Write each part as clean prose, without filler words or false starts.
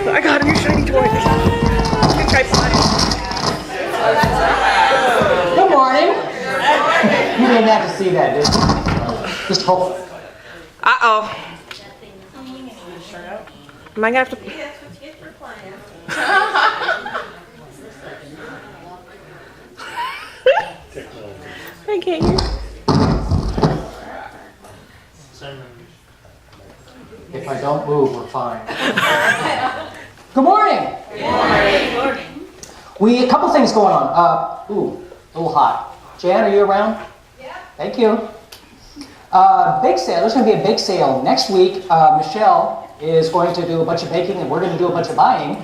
I got a new shiny toy. You try flying. Good morning. You didn't have to see that, did you? Just hope. Uh-oh. Am I gonna have to... I can't hear. If I don't move, we're fine. Good morning. Good morning. A couple things going on. Ooh, a little hot. Jan, are you around? Yeah. Thank you. Big sale. There's going to be a big sale next week. Michelle is going to do a bunch of baking, and we're going to do a bunch of buying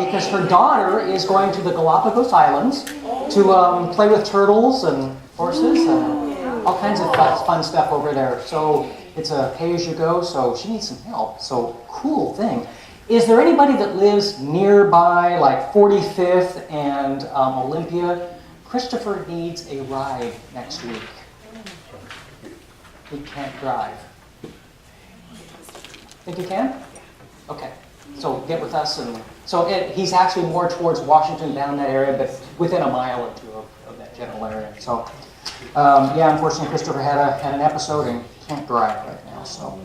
because her daughter is going to the Galapagos Islands to play with turtles and horses and all kinds of fun stuff over there. So it's a pay-as-you-go, so she needs some help. So cool thing. Is there anybody that lives nearby, like 45th and Olympia? Christopher needs a ride next week. He can't drive. Think you can? Okay. So get with us. And so he's actually more towards Washington, down that area, but within a mile or two of that general area. So yeah, unfortunately, Christopher had an episode and can't drive right now. So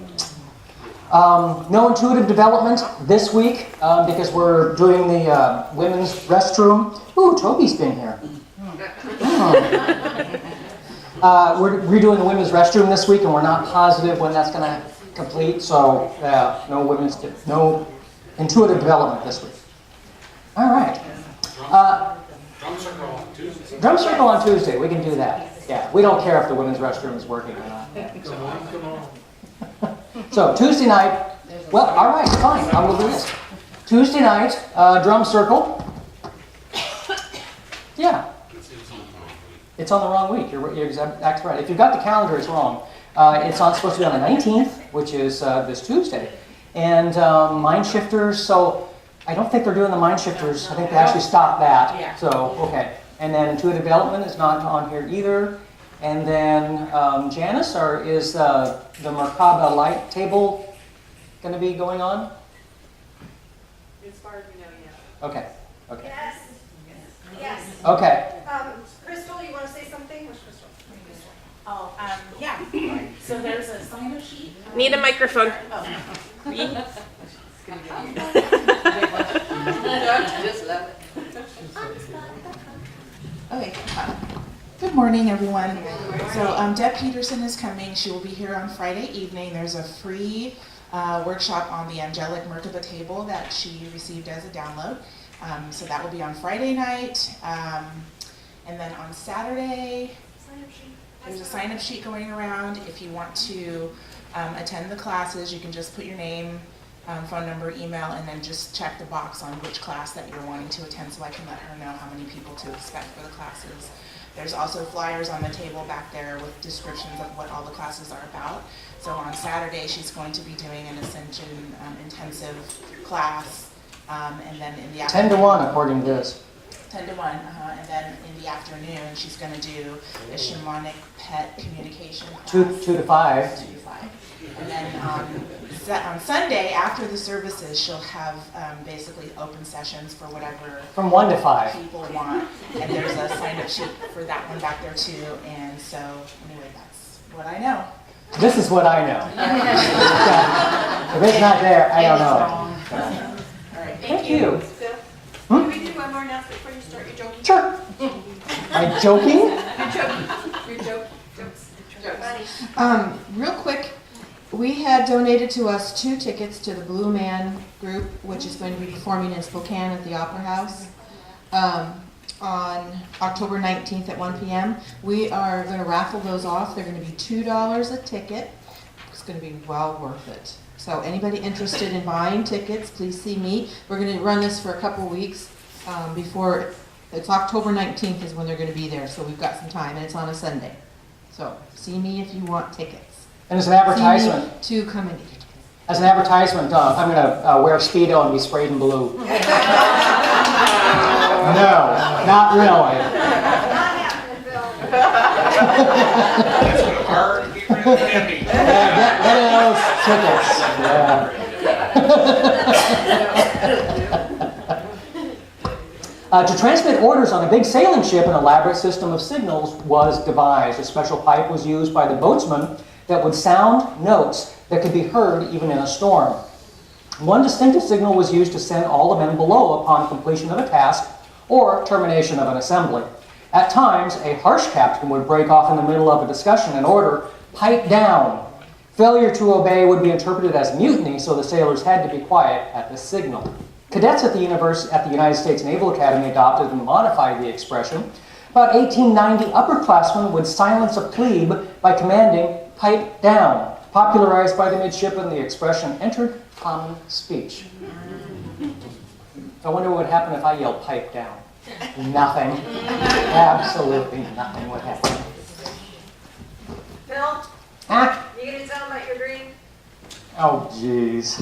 no intuitive development this week because we're doing the women's restroom. Ooh, Toby's been here. We're redoing the women's restroom this week, and we're not positive when that's going to complete. So no intuitive development this week. All right. Drum circle on Tuesday. Drum circle on Tuesday. We can do that. Yeah, we don't care if the women's restroom is working or not. So Tuesday night. Well, all right, fine. I will do this. Tuesday night, drum circle. Yeah. It's on the wrong week. You're exactly right. If you've got the calendar, it's wrong. It's supposed to be on the 19th, which is this Tuesday. And Mind Shifters, so I don't think they're doing the Mind Shifters. I think they actually stopped that. Yeah. So, okay. And then Intuitive Development is not on here either. And then Janice, is the Merkaba Light Table going to be going on? As far as we know, yes. Okay. Okay. Yes. Yes. Okay. Crystal, you want to say something? Where's Crystal? Oh, yeah. So there's a sign-up sheet. Need a microphone. Just love it. Okay. Good morning, everyone. So Deb Peterson is coming. She will be here on Friday evening. There's a free workshop on the Angelic Merkaba table that she received as a download. So that will be on Friday night. And then on Saturday, there's a sign-up sheet going around. If you want to attend the classes, you can just put your name, phone number, email, and then just check the box on which class that you're wanting to attend so I can let her know how many people to expect for the classes. There's also flyers on the table back there with descriptions of what all the classes are about. So on Saturday, she's going to be doing an Ascension intensive class, and then in the afternoon... 10 to 1, according to this. 10 to 1, and then in the afternoon, she's going to do a shamanic pet communication class. 2 to 5. 2 to 5. And then on Sunday, after the services, she'll have basically open sessions for whatever From 1 to 5. people want. And there's a sign-up sheet for that one back there too. And so, anyway, that's what I know. This is what I know. If it's not there, I don't know. All right, Thank you. Phil, can we do one more announcement before you start your joking? Sure. Am I joking? Your jokes. Funny. Real quick, we had donated to us 2 tickets to the Blue Man group, which is going to be performing in Spokane at the Opera House on October 19th at 1 p.m. We are going to raffle those off. They're going to be $2 a ticket. It's going to be well worth it. So anybody interested in buying tickets, please see me. We're going to run this for a couple weeks before, it's October 19th is when they're going to be there, so we've got some time, and it's on a Sunday. So see me if you want tickets. And as an advertisement, See me to come and get your tickets. as an advertisement, I'm going to wear a Speedo and be sprayed in blue. No, not really. Not happening, Phil. Hard to get rid of Debbie. Get rid of those tickets. Yeah. To transmit orders on a big sailing ship, an elaborate system of signals was devised. A special pipe was used by the boatsman that would sound notes that could be heard even in a storm. One distinctive signal was used to send all the men below upon completion of a task or termination of an assembly. At times, a harsh captain would break off in the middle of a discussion and order, "Pipe down." Failure to obey would be interpreted as mutiny, so the sailors had to be quiet at the signal. Cadets at the United States Naval Academy adopted and modified the expression. About 1890, upperclassmen would silence a plebe by commanding, "Pipe down." Popularized by the midshipmen, the expression entered common speech. I wonder what would happen if I yelled, "Pipe down." Nothing. Absolutely nothing would happen. Phil, Ah. you gonna tell them about your dream? Oh, jeez.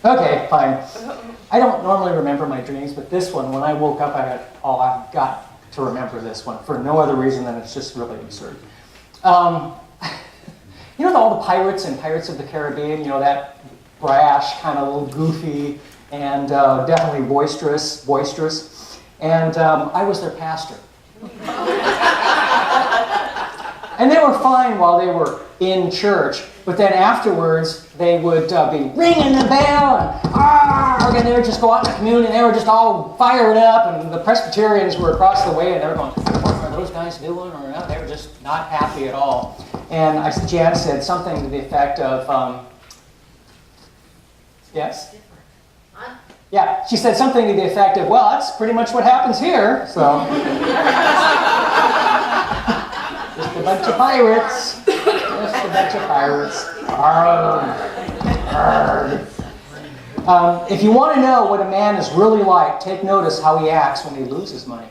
Okay, fine. I don't normally remember my dreams, but this one, when I woke up, I thought, oh, I've got to remember this one for no other reason than it's just really absurd. You know all the pirates in Pirates of the Caribbean, you know, that brash, kind of a little goofy, and definitely boisterous. And I was their pastor. And they were fine while they were in church, but then afterwards they would be ringing the bell and they would just go out in the community and they were just all fired up, and the Presbyterians were across the way and they were going, "What are those guys doing?" Or no, they were just not happy at all. And Jan said something to the effect of, yes? Yeah, she said something to the effect of, "Well, that's pretty much what happens here, so." Just a bunch of pirates. Just a bunch of pirates. Arr. Arr. If you want to know what a man is really like, take notice how he acts when he loses money.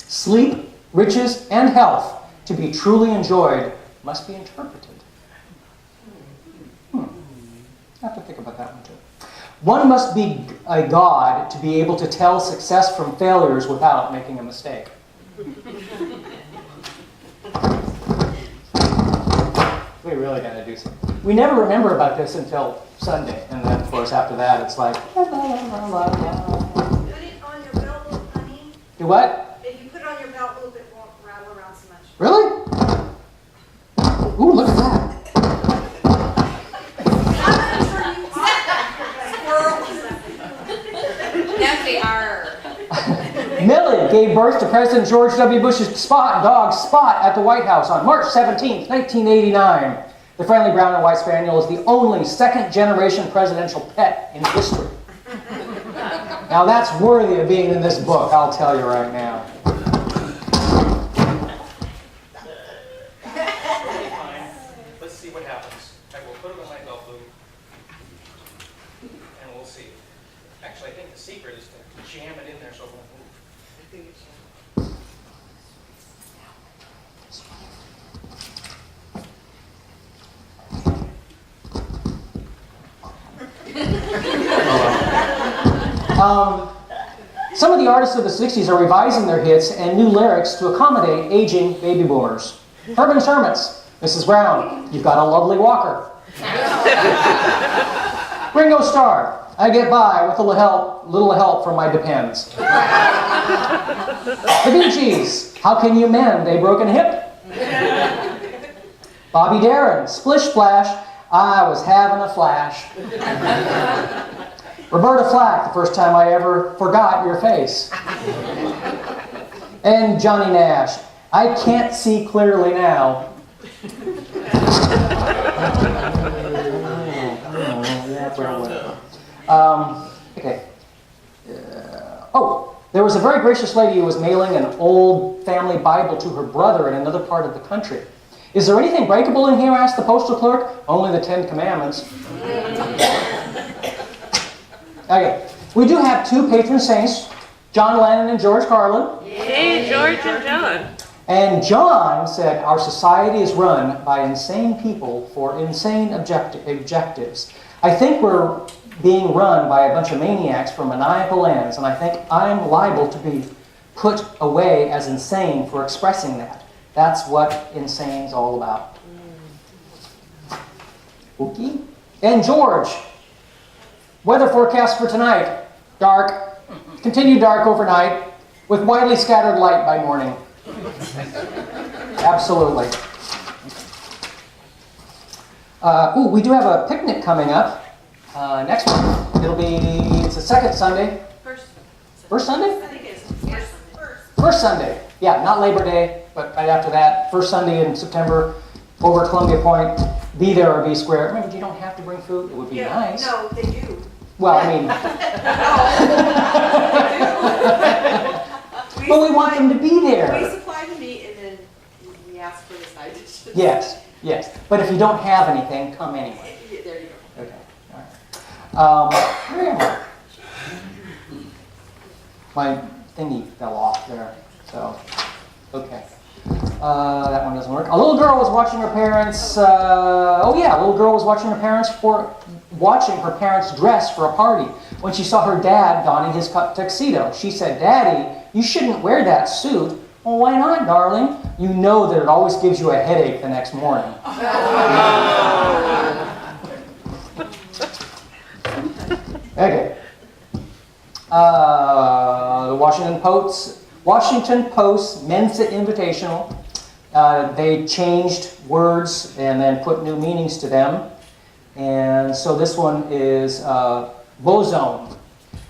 Sleep, riches, and health, to be truly enjoyed, must be interpreted. I have to think about that one too. One must be a god to be able to tell success from failures without making a mistake. We really got to do something. We never remember about this until Sunday, and then of course after that it's like. Put it on your belt loop, honey. Do what? If you put it on your belt loop, it won't rattle around so much. Really? Ooh, look at that. That's the R. Millie gave birth to President George W. Bush's dog Spot at the White House on March 17, 1989. The friendly brown and white spaniel is the only second-generation presidential pet in history. Now that's worthy of being in this book, I'll tell you right now. Let's see what happens. I will put it on my belt loop, and we'll see. Actually, I think the secret is to jam it in there so it won't move. Some of the artists of the 60s are revising their hits and new lyrics to accommodate aging baby boomers. Herman's Hermits, Mrs. Brown, You've Got a Lovely Walker. Ringo Starr, I Get By with a little help from my Depends. The Bee Gees, How Can You Mend a Broken Hip? Bobby Darin, Splish Splash, I Was Having a Flash. Roberta Flack, The First Time I Ever Forgot Your Face. And Johnny Nash, I Can't See Clearly Now. Okay. There was a very gracious lady who was mailing an old family Bible to her brother in another part of the country. Is there anything breakable in here? Asked the postal clerk. Only the 10 Commandments. Okay. We do have two patron saints, John Lennon and George Carlin. Hey, George and John. And John said, our society is run by insane people for insane objectives. I think we're being run by a bunch of maniacs for maniacal ends, and I think I'm liable to be put away as insane for expressing that. That's what insane's all about. Okay. And George, weather forecast for tonight. Dark. Continue dark overnight with widely scattered light by morning. Absolutely. We do have a picnic coming up next month. It's the second Sunday. First Sunday? I think it's first. First Sunday. Yeah, not Labor Day, but right after that. First Sunday in September over at Columbia Point. Be there or be square. Remember, you don't have to bring food. It would be nice. No, they do. Well, I mean, but we want them to be We there. supply the meat and then we ask for the side dishes. Yes, yes. But if you don't have anything, come anyway. Yeah, there you go. Okay, all right. Where am I? My thingy fell off there, so, okay. That one doesn't work. A little girl was watching her parents, a little girl was watching her parents dress for a party when she saw her dad donning his tuxedo. She said, "Daddy, you shouldn't wear that suit." "Well, why not, darling? You know that it always gives you a headache the next morning." Okay. The Washington Post Mensa Invitational. They changed words and then put new meanings to them. And so this one is bozone.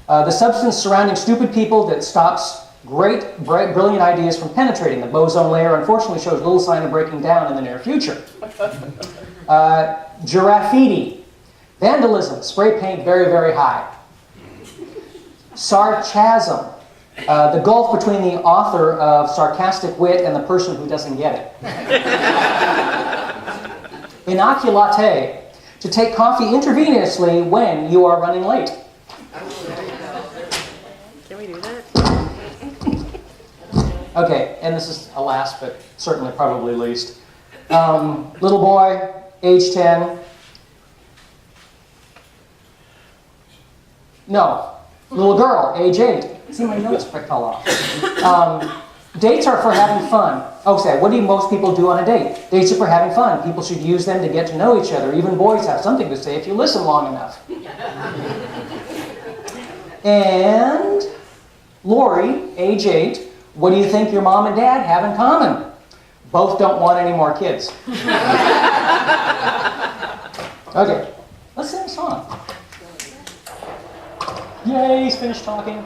The substance surrounding stupid people that stops great, brilliant ideas from penetrating. The bozone layer unfortunately shows little sign of breaking down in the near future. Giraffiti. Vandalism. Spray paint very, very high. Sarcasm. The gulf between the author of sarcastic wit and the person who doesn't get it. Inoculate. To take coffee intravenously when you are running late. Can we do that? Okay, and this is a last, but certainly probably least. Little boy, age 10. No, little girl, age 8. See, my notes fell off. Dates are for having fun. Okay, what do most people do on a date? Dates are for having fun. People should use them to get to know each other. Even boys have something to say if you listen long enough. And Lori, age 8. What do you think your mom and dad have in common? Both don't want any more kids. Okay, let's sing a song. Yay, he's finished talking.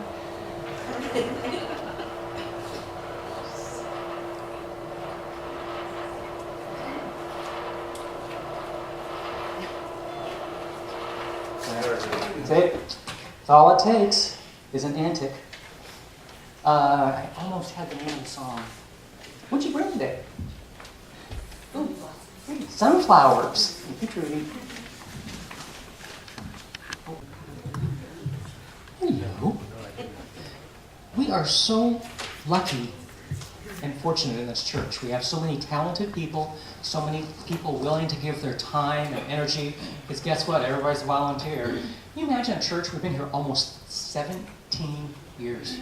That's it. That's all it takes is an antic. I almost had the name of the song. What'd you bring today? Ooh, sunflowers. Hello. We are so lucky and fortunate in this church. We have so many talented people, so many people willing to give their time and energy. Because guess what? Everybody's a volunteer. Can you imagine a church? We've been here almost 17 years.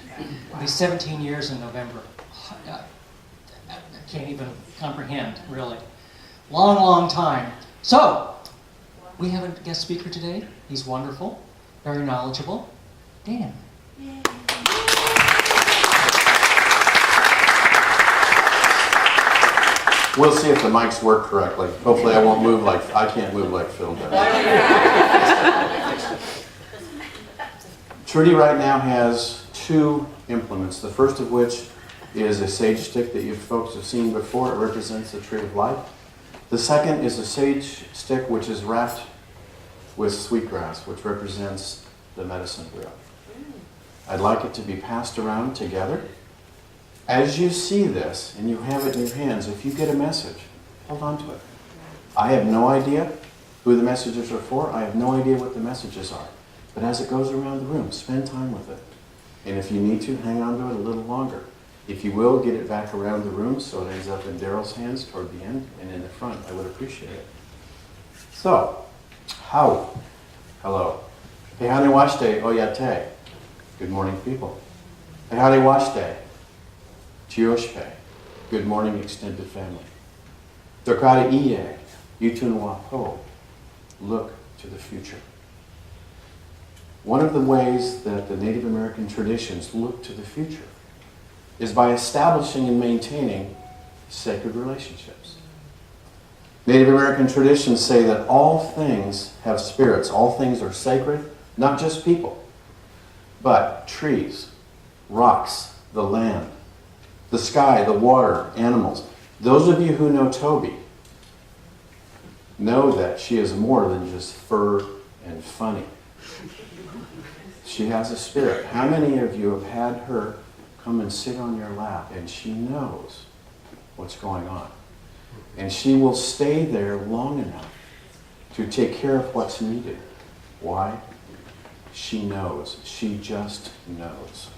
It'll be 17 years in November. I can't even comprehend, really. Long, long time. So, we have a guest speaker today. He's wonderful, very knowledgeable. Dan. We'll see if the mics work correctly. Hopefully I can't move like Phil does. Trudy right now has 2 implements. The first of which is a sage stick that you folks have seen before. It represents the tree of life. The second is a sage stick which is wrapped with sweetgrass, which represents the medicine wheel. I'd like it to be passed around together. As you see this, and you have it in your hands, if you get a message, hold on to it. I have no idea who the messages are for. I have no idea what the messages are. But as it goes around the room, spend time with it. And if you need to, hang on to it a little longer. If you will, get it back around the room so it ends up in Daryl's hands toward the end and in the front. I would appreciate it. So, how? Hello. Pehane washte oyate. Good morning, people. Pehane washte. Chioshpe. Good morning, extended family. Dorkada iye. Yutun wapo. look to the future. One of the ways that the Native American traditions look to the future is by establishing and maintaining sacred relationships. Native American traditions say that all things have spirits. All things are sacred, not just people, but trees, rocks, the land, the sky, the water, animals. Those of you who know Toby know that she is more than just fur and funny. She has a spirit. How many of you have had her come and sit on your lap and she knows what's going on? And she will stay there long enough to take care of what's needed. Why? She knows. She just knows.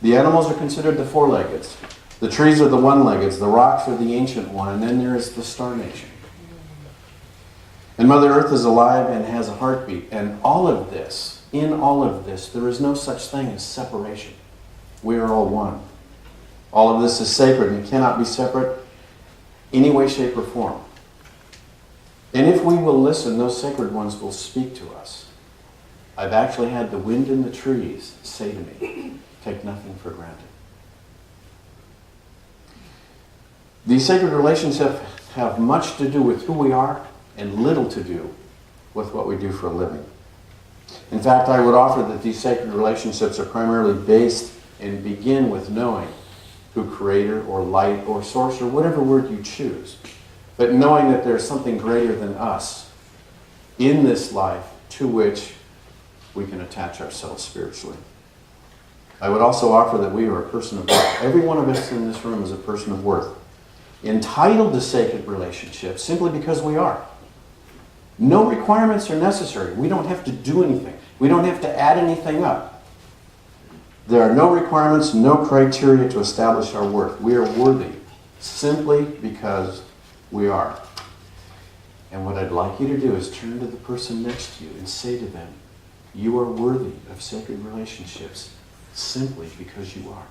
The animals are considered the four-leggeds. The trees are the one-leggeds. The rocks are the ancient one. And then there is the star nation. And Mother Earth is alive and has a heartbeat. And all of this, in all of this, there is no such thing as separation. We are all one. All of this is sacred and cannot be separate any way, shape, or form. And if we will listen, those sacred ones will speak to us. I've actually had the wind in the trees say to me, take nothing for granted. These sacred relationships have much to do with who we are and little to do with what we do for a living. In fact, I would offer that these sacred relationships are primarily based and begin with knowing who Creator or Light or Source or whatever word you choose, but knowing that there's something greater than us in this life to which we can attach ourselves spiritually. I would also offer that we are a person of worth. Every one of us in this room is a person of worth, entitled to sacred relationships simply because we are. No requirements are necessary. We don't have to do anything. We don't have to add anything up. There are no requirements, no criteria to establish our worth. We are worthy simply because we are. And what I'd like you to do is turn to the person next to you and say to them, you are worthy of sacred relationships simply because you are.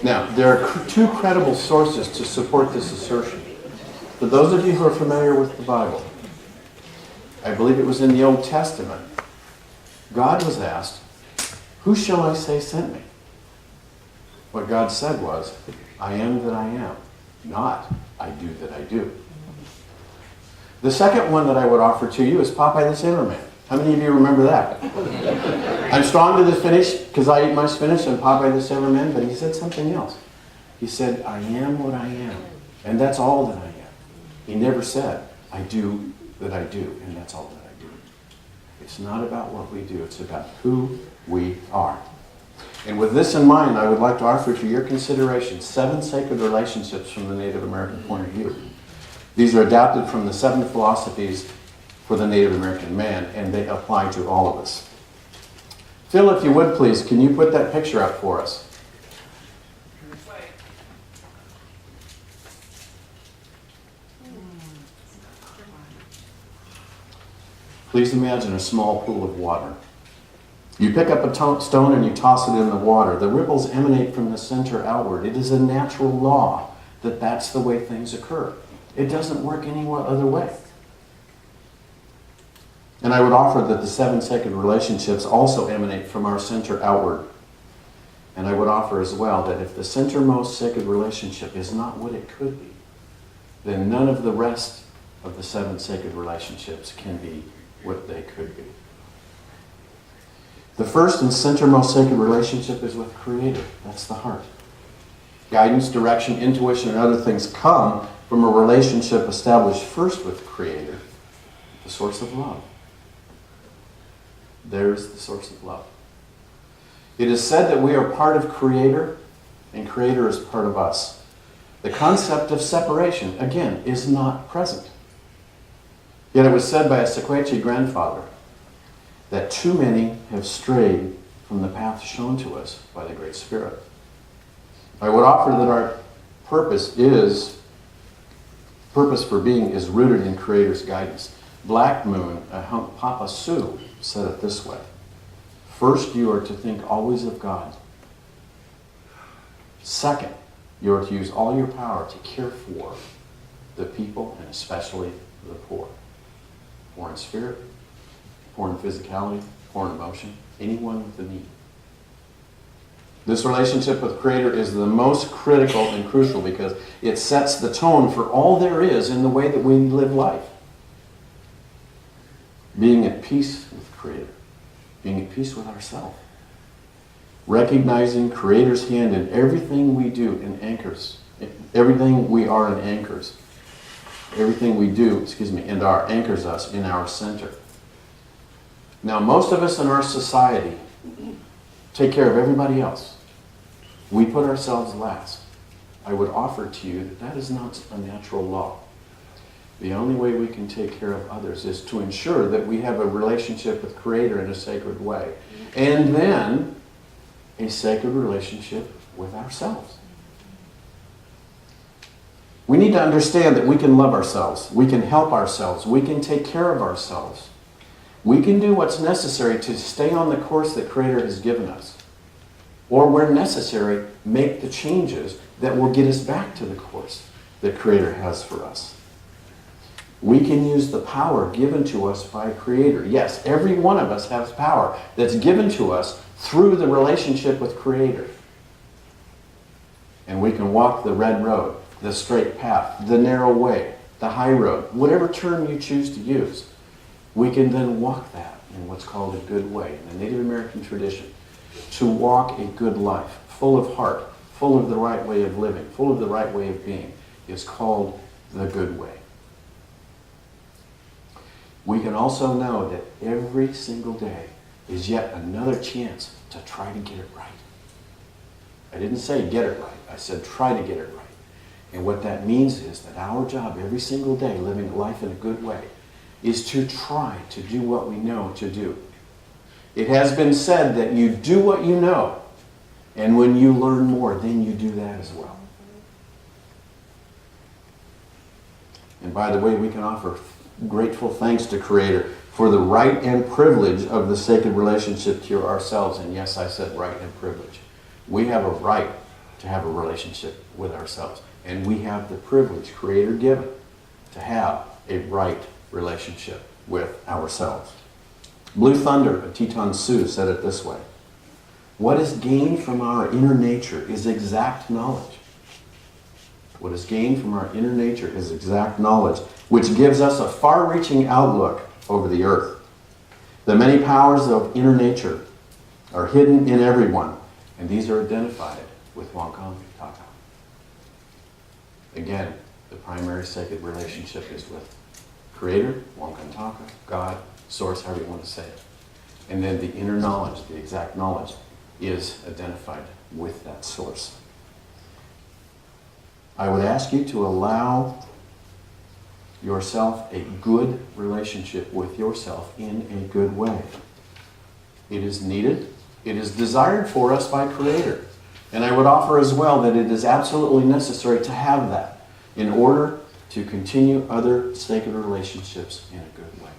Now, there are two credible sources to support this assertion. For those of you who are familiar with the Bible, I believe it was in the Old Testament, God was asked, who shall I say sent me? What God said was, I am that I am, not I do that I do. The second one that I would offer to you is Popeye the Sailor Man. How many of you remember that? I'm strong to the finish because I eat my spinach and Popeye the Sailor Man, but he said something else. He said, I am what I am, and that's all that I am. He never said, I do that I do, and that's all that I do. It's not about what we do, it's about who we are. And with this in mind, I would like to offer to your consideration 7 sacred relationships from the Native American point of view. These are adapted from the 7 philosophies for the Native American man, and they apply to all of us. Phil, if you would please, can you put that picture up for us? Please imagine a small pool of water. You pick up a stone and you toss it in the water. The ripples emanate from the center outward. It is a natural law that that's the way things occur. It doesn't work any other way. And I would offer that the 7 sacred relationships also emanate from our center outward. And I would offer as well that if the centermost sacred relationship is not what it could be, then none of the rest of the 7 sacred relationships can be what they could be. The first and centermost sacred relationship is with Creator. That's the heart. Guidance, direction, intuition, and other things come from a relationship established first with Creator, the source of love. There's the source of love. It is said that we are part of Creator, and Creator is part of us. The concept of separation, again, is not present. Yet it was said by a Sequechi grandfather that too many have strayed from the path shown to us by the Great Spirit. I would offer that our purpose is purpose for being is rooted in Creator's guidance. Black Moon, Papa Sue, said it this way. First, you are to think always of God. Second, you are to use all your power to care for the people, and especially the poor. Poor in spirit, poor in physicality, poor in emotion, anyone with a need. This relationship with Creator is the most critical and crucial because it sets the tone for all there is in the way that we live life. Being at peace with Creator, being at peace with ourselves, recognizing Creator's hand in everything we do and anchors, everything we are and anchors, everything we do, and anchors us in our center. Now, most of us in our society take care of everybody else. We put ourselves last. I would offer to you that that is not a natural law. The only way we can take care of others is to ensure that we have a relationship with Creator in a sacred way. And then a sacred relationship with ourselves. We need to understand that we can love ourselves. We can help ourselves. We can take care of ourselves. We can do what's necessary to stay on the course that Creator has given us. Or where necessary, make the changes that will get us back to the course that Creator has for us. We can use the power given to us by Creator. Yes, every one of us has power that's given to us through the relationship with Creator. And we can walk the red road, the straight path, the narrow way, the high road, whatever term you choose to use. We can then walk that in what's called a good way, in the Native American tradition. To walk a good life, full of heart, full of the right way of living, full of the right way of being, is called the good way. We can also know that every single day is yet another chance to try to get it right. I didn't say get it right. I said try to get it right. And what that means is that our job every single day, living life in a good way, is to try to do what we know to do. It has been said that you do what you know, and when you learn more, then you do that as well. And by the way, we can offer grateful thanks to Creator for the right and privilege of the sacred relationship to ourselves. And yes, I said right and privilege. We have a right to have a relationship with ourselves. And we have the privilege, Creator given, to have a right relationship with ourselves. Blue Thunder of Teton Sioux said it this way. What is gained from our inner nature is exact knowledge. What is gained from our inner nature is exact knowledge, which gives us a far-reaching outlook over the earth. The many powers of inner nature are hidden in everyone, and these are identified with Wankang Taka. Again, the primary sacred relationship is with Creator, Wankang Taka, God, Source, however you want to say it. And then the inner knowledge, the exact knowledge, is identified with that Source. I would ask you to allow yourself a good relationship with yourself in a good way. It is needed. It is desired for us by Creator. And I would offer as well that it is absolutely necessary to have that in order to continue other sacred relationships in a good way.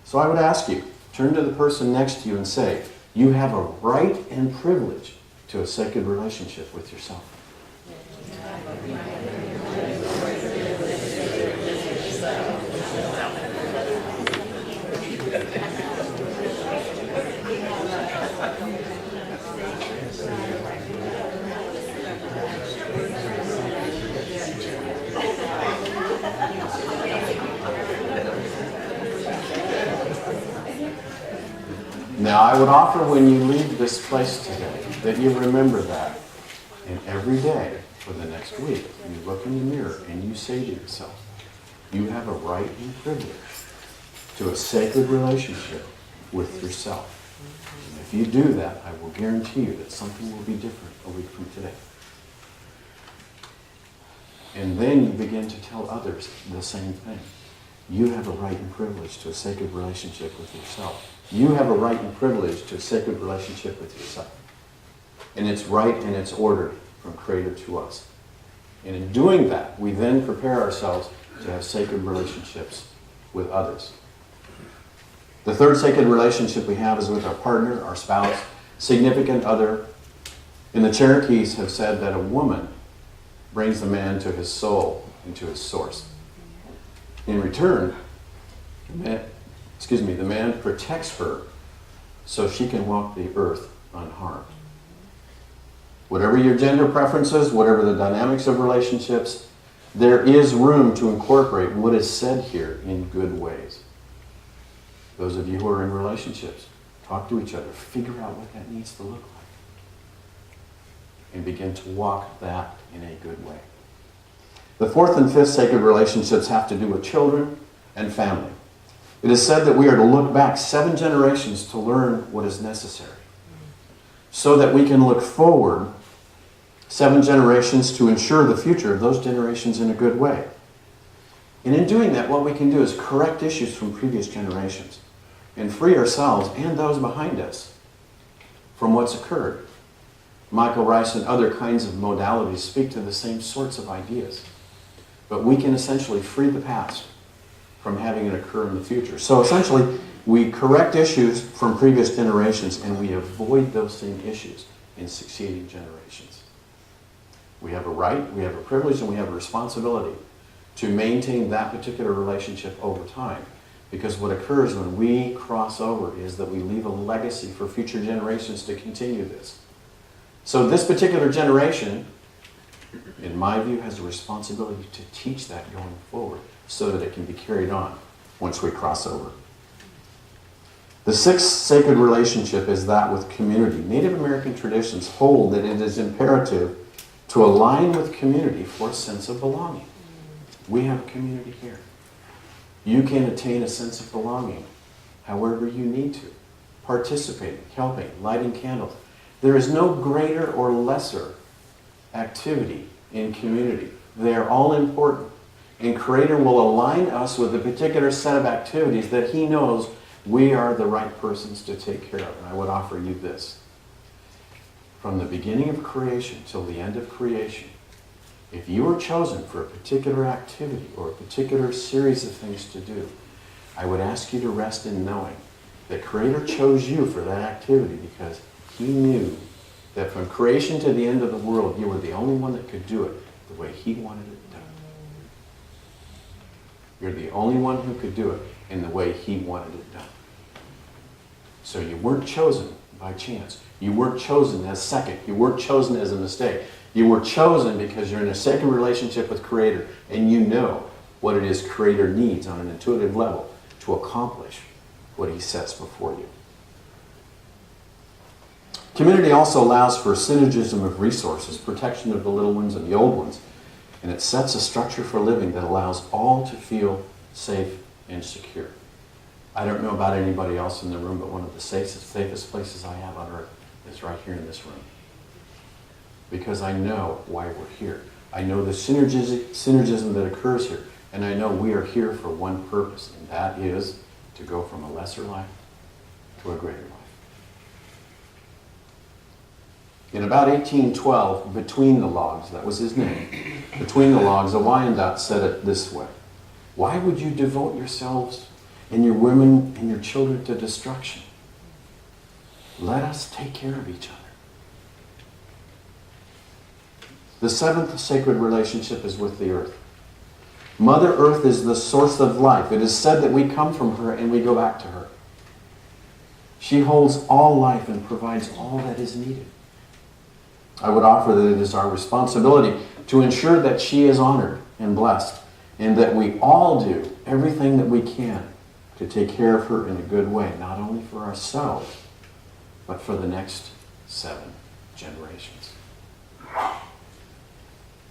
So I would ask you, turn to the person next to you and say, you have a right and privilege to a sacred relationship with yourself. Now, I would offer when you leave this place today that you remember that. And every day for the next week, you look in the mirror and you say to yourself, you have a right and privilege to a sacred relationship with yourself. And if you do that, I will guarantee you that something will be different a week from today. And then you begin to tell others the same thing. You have a right and privilege to a sacred relationship with yourself. You have a right and privilege to a sacred relationship with yourself. And it's right and it's ordered from Creator to us. And in doing that, we then prepare ourselves to have sacred relationships with others. The third sacred relationship we have is with our partner, our spouse, significant other. And the Cherokees have said that a woman brings the man to his soul and to his source. In return, the man protects her so she can walk the earth unharmed. Whatever your gender preferences, whatever the dynamics of relationships, there is room to incorporate what is said here in good ways. Those of you who are in relationships, talk to each other, figure out what that needs to look like, and begin to walk that in a good way. The fourth and fifth sacred relationships have to do with children and family. It is said that we are to look back 7 generations to learn what is necessary, so that we can look forward 7 generations to ensure the future of those generations in a good way. And in doing that, what we can do is correct issues from previous generations and free ourselves and those behind us from what's occurred. Michael Rice and other kinds of modalities speak to the same sorts of ideas. But we can essentially free the past from having it occur in the future. So essentially, we correct issues from previous generations and we avoid those same issues in succeeding generations. We have a right, we have a privilege, and we have a responsibility to maintain that particular relationship over time. Because what occurs when we cross over is that we leave a legacy for future generations to continue this. So this particular generation, in my view, has a responsibility to teach that going forward so that it can be carried on once we cross over. The sixth sacred relationship is that with community. Native American traditions hold that it is imperative to align with community for a sense of belonging. We have a community here. You can attain a sense of belonging however you need to. Participating, helping, lighting candles. There is no greater or lesser activity in community. They are all important. And Creator will align us with a particular set of activities that He knows we are the right persons to take care of. And I would offer you this. From the beginning of creation till the end of creation, if you are chosen for a particular activity or a particular series of things to do, I would ask you to rest in knowing that Creator chose you for that activity because He knew that from creation to the end of the world, you were the only one that could do it the way He wanted it done. You're the only one who could do it in the way He wanted it done. So you weren't chosen by chance. You weren't chosen as second. You weren't chosen as a mistake. You were chosen because you're in a sacred relationship with Creator and you know what it is Creator needs on an intuitive level to accomplish what He sets before you. Community also allows for synergism of resources, protection of the little ones and the old ones, and it sets a structure for living that allows all to feel safe and secure. I don't know about anybody else in the room, but one of the safest places I have on earth is right here in this room. Because I know why we're here. I know the synergism that occurs here, and I know we are here for one purpose, and that is to go from a lesser life to a greater life. In about 1812, Between the Logs, that was his name, Between the Logs, a Wyandotte said it this way: why would you devote yourselves and your women and your children to destruction? Let us take care of each other. The seventh sacred relationship is with the earth. Mother Earth is the source of life. It is said that we come from her and we go back to her. She holds all life and provides all that is needed. I would offer that it is our responsibility to ensure that she is honored and blessed, and that we all do everything that we can to take care of her in a good way, not only for ourselves, but for the next 7 generations.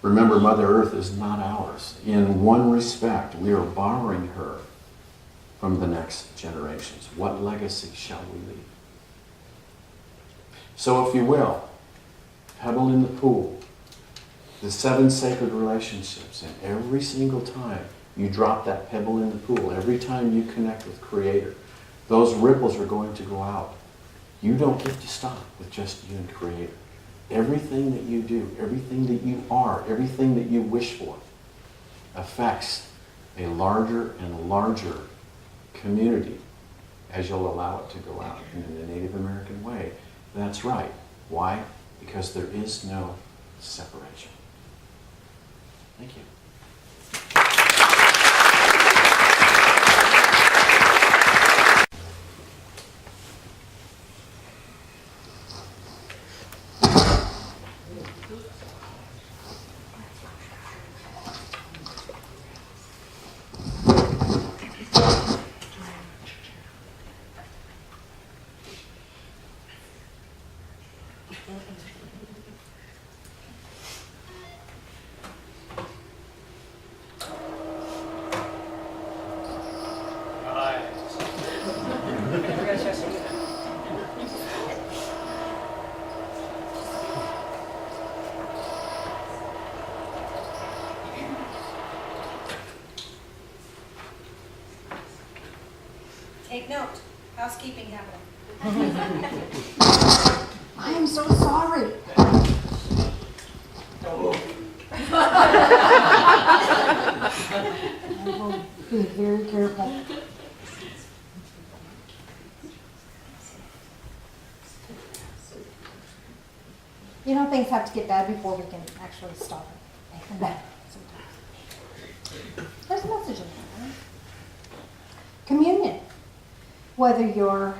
Remember, Mother Earth is not ours. In one respect, we are borrowing her from the next generations. What legacy shall we leave? So if you will, pebble in the pool, the 7 sacred relationships, and every single time you drop that pebble in the pool, every time you connect with Creator, those ripples are going to go out. You don't get to stop with just you and Creator. everything that you do, everything that you are, everything that you wish for affects a larger and larger community as you'll allow it to go out. And in the Native American way, that's right. Why? Because there is no separation. Thank you. Take note, housekeeping happening. I am so sorry. I will be very careful. You know, things have to get bad before we can actually stop it. Make them bad sometimes. There's a message in there, right? Communion. Whether you're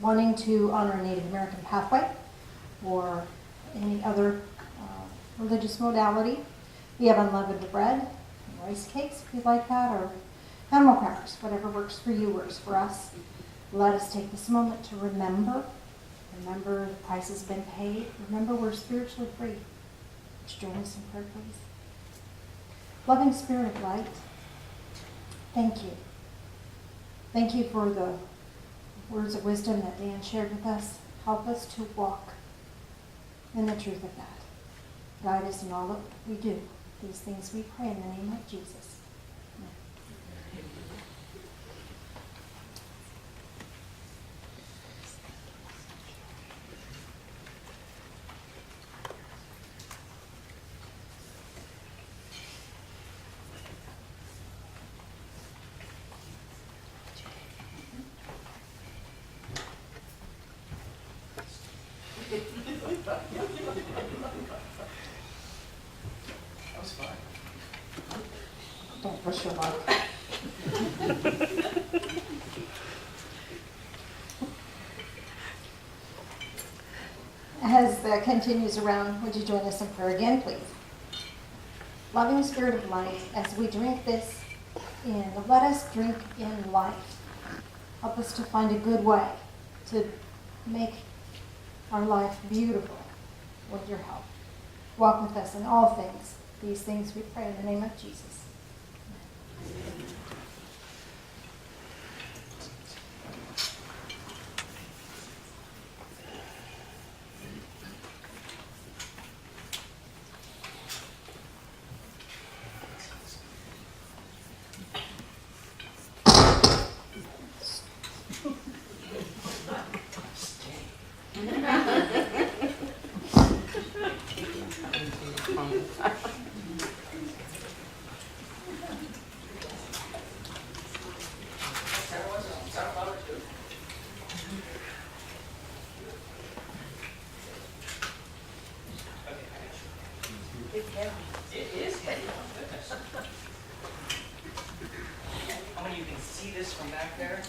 wanting to honor a Native American pathway or any other religious modality, we have unleavened bread and rice cakes if you'd like that, or animal crackers. Whatever works for you works for us. Let us take this moment to remember. Remember the price has been paid. Remember we're spiritually free. Would you join us in prayer, please? Loving Spirit of Light, thank you. Thank you for the words of wisdom that Dan shared with us. Help us to walk in the truth of that. Guide us in all that we do. These things we pray in the name of Jesus. Amen. That was fun. Don't push your luck. As that continues around, would you join us in prayer again, please? Loving Spirit of Light, as we drink this in, let us drink in life. Help us to find a good way to make our life beautiful with your help. Walk with us in all things. These things we pray in the name of Jesus. It is heavy, oh goodness. How many of you can see this from back there?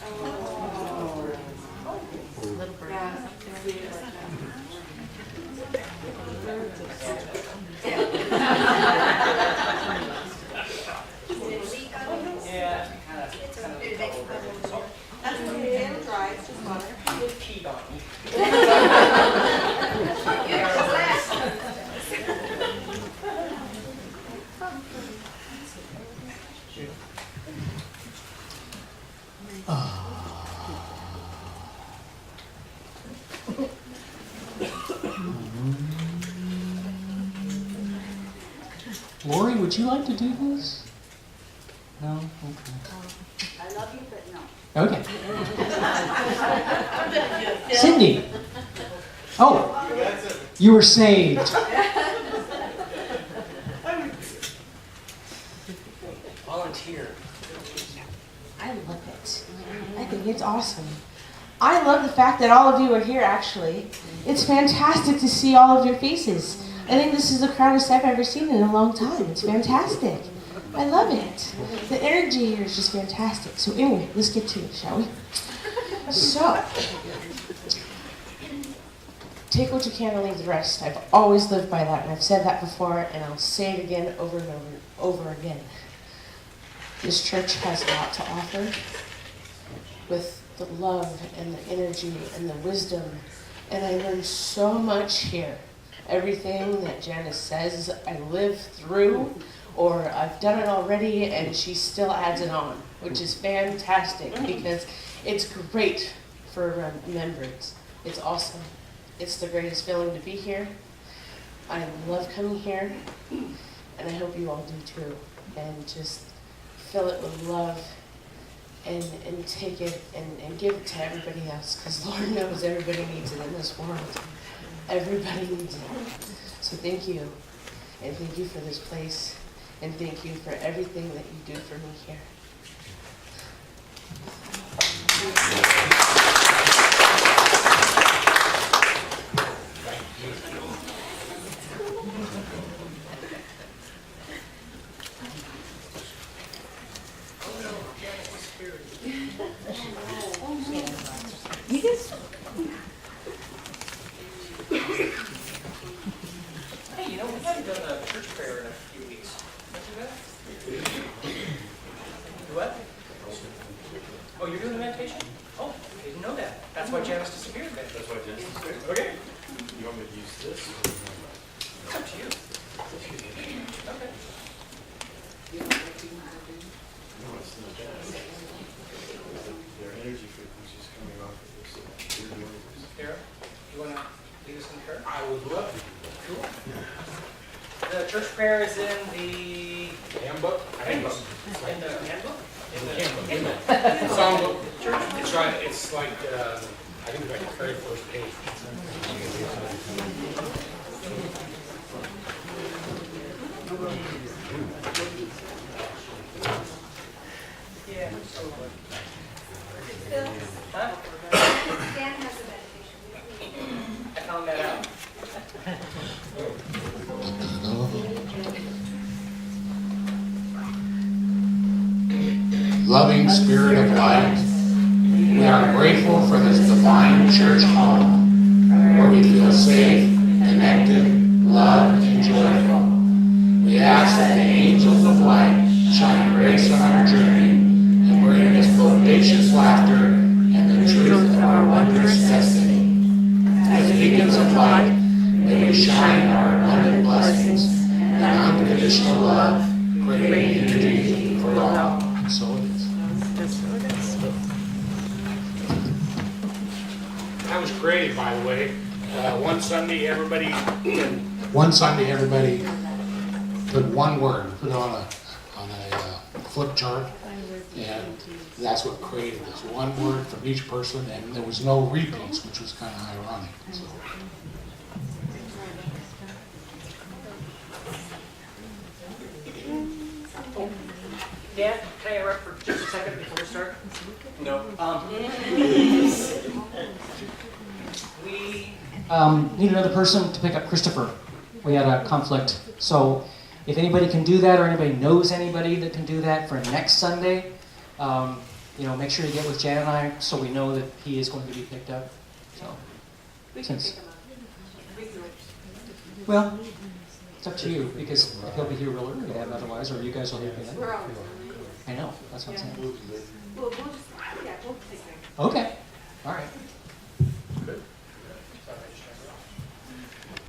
Little bird. Yeah. Yeah, kind of. That's okay, it'll dry, it's just water. It peed on me. Lori, would you like to do this? No? Okay. I love you, but no. Okay. Cindy. Oh, You were saved. Volunteer. I love it. I think it's awesome. I love the fact that all of you are here, actually. It's fantastic to see all of your faces. I think this is the proudest I've ever seen in a long time. It's fantastic. I love it. The energy here is just fantastic. So anyway, let's get to it, shall we? So, take what you can and leave the rest. I've always lived by that, and I've said that before, and I'll say it again over and over and over again. This church has a lot to offer with the love and the energy and the wisdom, and I learned so much here. Everything that Janice says I live through, or I've done it already, and she still adds it on, which is fantastic because it's great for remembrance. It's awesome. It's the greatest feeling to be here. I love coming here, and I hope you all do too. And just fill it with love and take it and give it to everybody else, because Lord knows everybody needs it in this world. Everybody needs it. So thank you, and thank you for this place, and thank you for everything that you do for me here. Hey, you know, we haven't done a church prayer in a few weeks. Did you do that? Do what? Oh, you're doing the meditation? Oh, I didn't know that. That's why Janice disappeared then. That's why Janice disappeared. Okay. You want me to use this? It's up to you. Okay. No, it's not that. Their energy frequency is coming off of this. Weird noises. Kara, you want to lead us in prayer? I would love to. Cool. The church prayer is in the Handbook? handbook. In the handbook? In the songbook. It's right. It's like I think it's like the very first page. Yeah. Phil, Huh? Dan has a meditation. I found that out. Loving Spirit of light, we are grateful for this divine church home where we feel safe, connected, loved, and joyful. We ask that the angels of light shine grace on our journey and bring us bodacious laughter and the truth of our wondrous destiny. As beacons of light, may we shine our abundant blessings and unconditional love, great unity for all. And so it is. That was created, by the way. One Sunday, everybody Put one word, put it on a flip chart, and that's what created this. One word from each person, and there was no repeats, which was kind of ironic. So. Dan, can I interrupt for just a second before we start? No. We Need another person to pick up Christopher. We had a conflict. So if anybody can do that, or anybody knows anybody that can do that for next Sunday, make sure you get with Jan and I so we know that he is going to be picked up. So, since, well, it's up to you, because he'll be here real early to have otherwise, or you guys will hear me then. We're on. I know, that's what I'm saying. We'll just, we'll take it. Okay.